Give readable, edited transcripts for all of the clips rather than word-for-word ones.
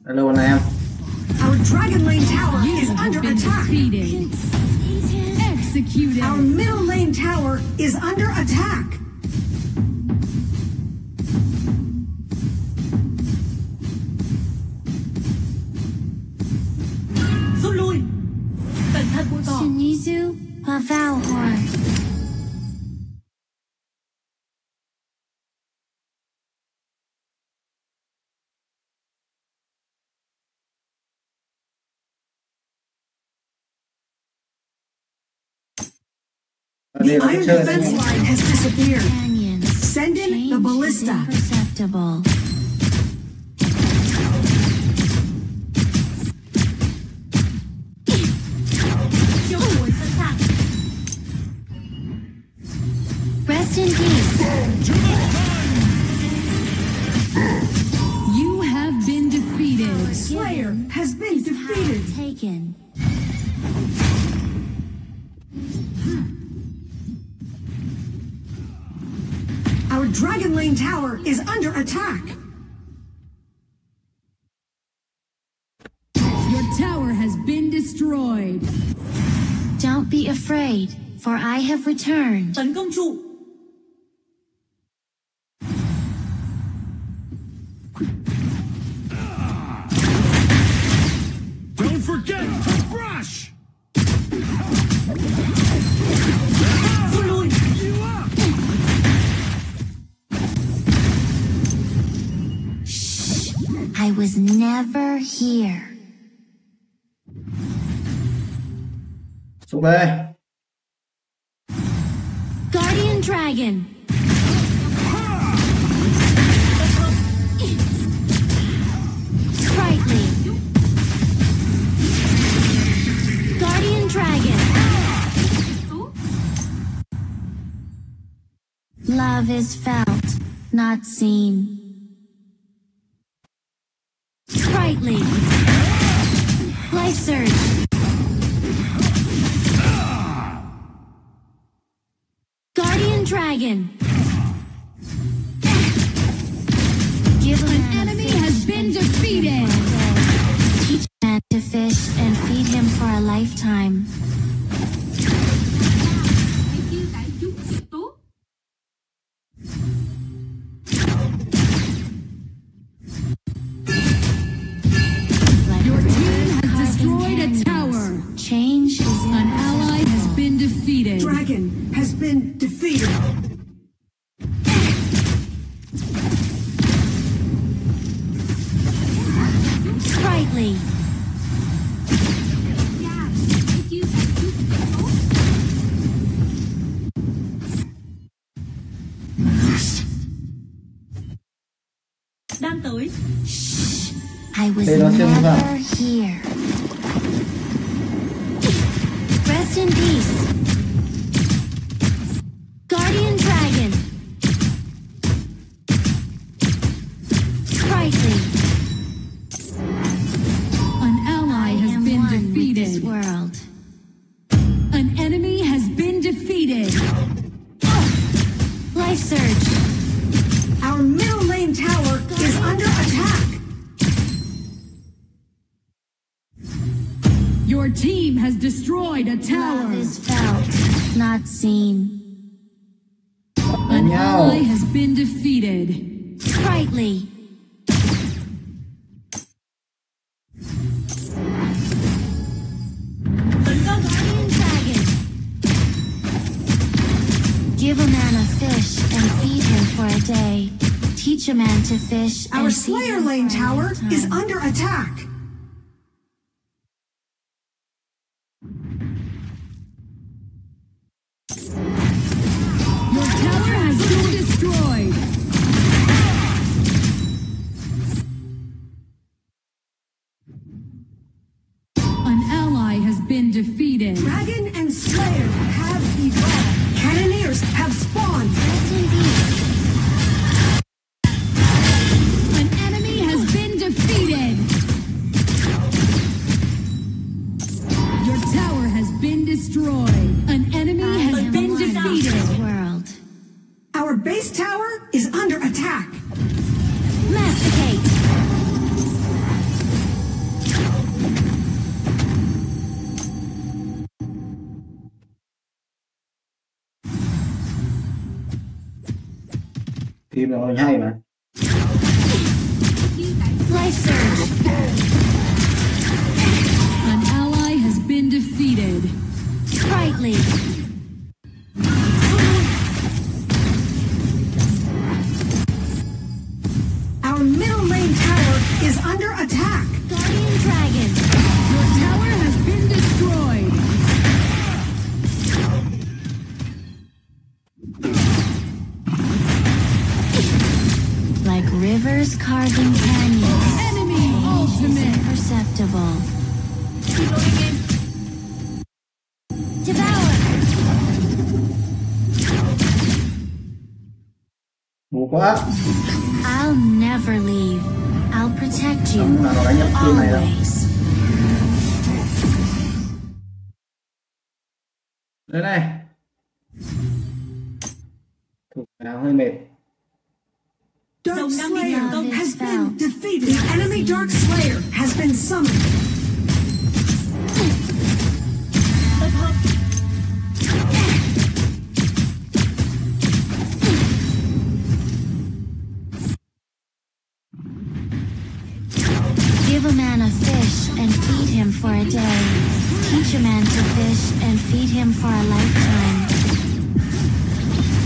Hello anh em. Our Dragon Lane tower is under attack. Executed. Our middle lane tower is under attack. Rút lui. Cẩn thận bụi cỏ. Shinizu và vào hỏa. The iron defense line has disappeared. Canyons. Send in the ballista. Imperceptible. Chiêu cuối sẵn sàng. Rest in peace. You have been defeated. Slayer has been defeated. Taken. Our Dragon Lane tower is under attack. Your tower has been destroyed. Don't be afraid, for I have returned. Tấn công trụ. Don't forget to brush! Rút lui. You up! I was never here. Xuống B. Guardian Dragon. Sprightly. Guardian Dragon. Love is felt, not seen. Sprightly. Life Surge. Guardian Dragon. Give An enemy has been defeated. Teach a man to fish and feed him for a lifetime. Your team has destroyed a tower. Change is An ally has been defeated. Dragon has been defeated. sprightly. Đang tới. I was Đây nó xem như never vậy. here. Rest in peace. Guardian Dragon. Sprightly. An ally I has am been one with this defeated. world. An enemy has been defeated. Life Surge. Our middle lane tower is under attack. Your team has destroyed a Love tower. is felt, not seen. An No. ally has been defeated. Sprightly. Guardian Dragon. Give a man a fish and feed him for a day. Teach a man to fish Our and feed Slayer him lane for a tower lifetime. is under attack. Your tower has been destroyed. An ally has been defeated. Dragon and Slayer have evolved. Cannoneers have spawned. Rest in peace. An enemy has been defeated. Your tower has been destroyed. An enemy I has am been one with this defeated. world. Our base tower is under attack. Masticate. kim rồi hay mà. Life surge. An ally has been defeated. Sprightly. Our middle lane tower is under attack. Guardian Dragon. Your tower has been destroyed. Like rivers carving canyons. Enemy ultimate. Imperceptible. Devour. Ngu quá. I'll never leave. I'll protect you. Đúng là nó đánh nhập kim này đâu. Always. Đây này. Thủ nào hơi mệt. Dark Slayer Love has is been felt. defeated. The enemy Dark Slayer has been summoned. Give a man a fish and feed him for a day. Teach a man to fish and feed him for a lifetime.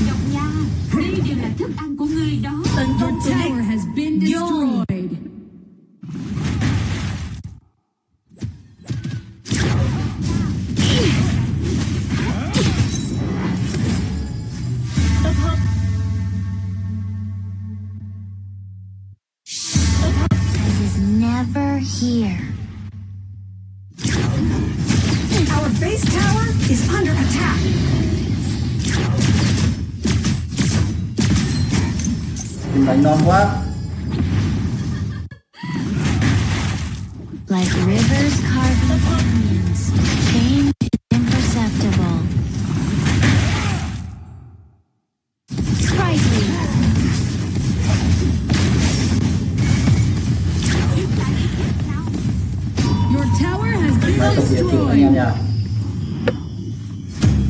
Độc nha, đây đều là thức ăn của người đó. Your tower has been destroyed. He is never here. Our base tower is under attack. Kim đánh non quá. Like rivers carving canyons. Change is imperceptible. Sprightly. Your tower has been Đánh vào tập biệt thử anh em destroyed. nha.